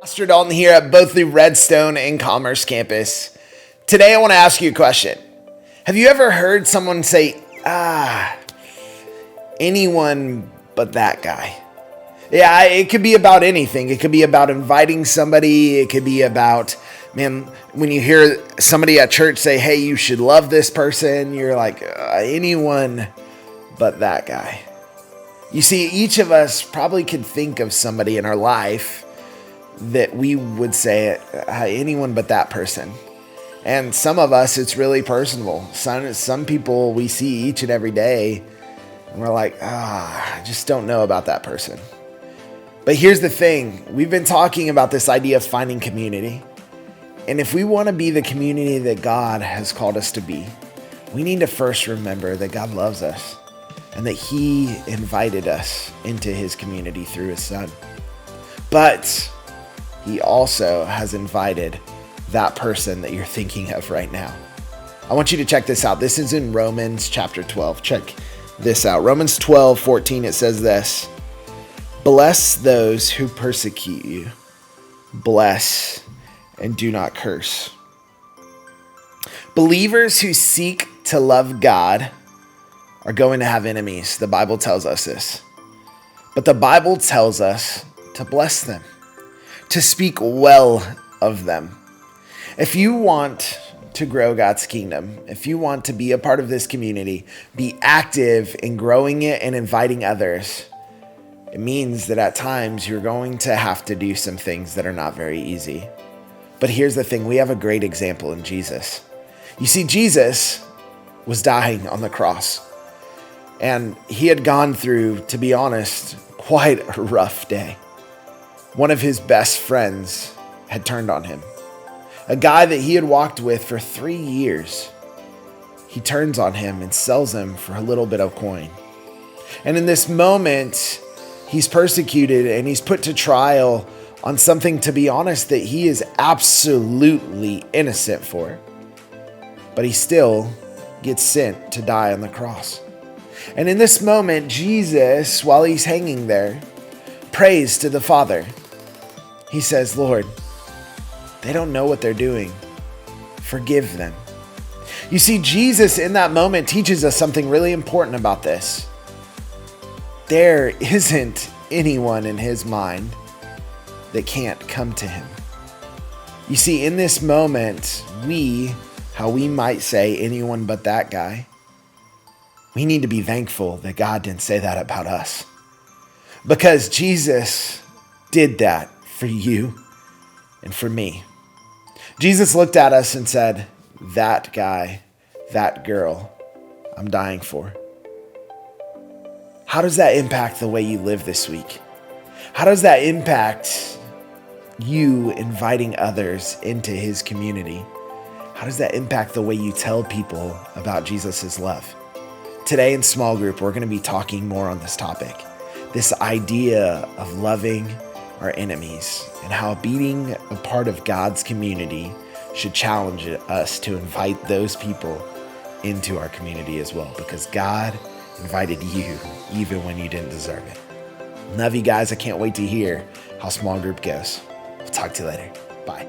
Pastor Dalton here at both the Redstone and Commerce campus. Today I want to ask you a question. Have you ever heard someone say, anyone but that guy? Yeah, it could be about anything. It could be about inviting somebody. It could be about, man, when you hear somebody at church say, hey, you should love this person, you're like, anyone but that guy. You see, each of us probably could think of somebody in our life that we would say, anyone but that person. And some of us, it's really personal. Some people we see each and every day, and we're like, I just don't know about that person. But here's the thing. We've been talking about this idea of finding community. And if we want to be the community that God has called us to be, we need to first remember that God loves us and that He invited us into His community through His Son. But He also has invited that person that you're thinking of right now. I want you to check this out. This is in Romans chapter 12. Check this out. Romans 12:14, it says this: bless those who persecute you. Bless and do not curse. Believers who seek to love God are going to have enemies. The Bible tells us this. But the Bible tells us to bless them, to speak well of them. If you want to grow God's kingdom, if you want to be a part of this community, be active in growing it and inviting others, it means that at times you're going to have to do some things that are not very easy. But here's the thing, we have a great example in Jesus. You see, Jesus was dying on the cross, and He had gone through, to be honest, quite a rough day. One of His best friends had turned on Him. A guy that He had walked with for 3 years. He turns on Him and sells Him for a little bit of coin. And in this moment, He's persecuted and He's put to trial on something, to be honest, that He is absolutely innocent for. But He still gets sent to die on the cross. And in this moment, Jesus, while He's hanging there, prays to the Father. He says, Lord, they don't know what they're doing. Forgive them. You see, Jesus in that moment teaches us something really important about this. There isn't anyone in His mind that can't come to Him. You see, in this moment, how we might say anyone but that guy, we need to be thankful that God didn't say that about us. Because Jesus did that for you and for me. Jesus looked at us and said, that guy, that girl, I'm dying for. How does that impact the way you live this week? How does that impact you inviting others into His community? How does that impact the way you tell people about Jesus' love? Today in small group, we're going to be talking more on this topic. This idea of loving our enemies and how being a part of God's community should challenge us to invite those people into our community as well, because God invited you even when you didn't deserve it. Love you guys. I can't wait to hear how small group goes. We'll talk to you later. Bye.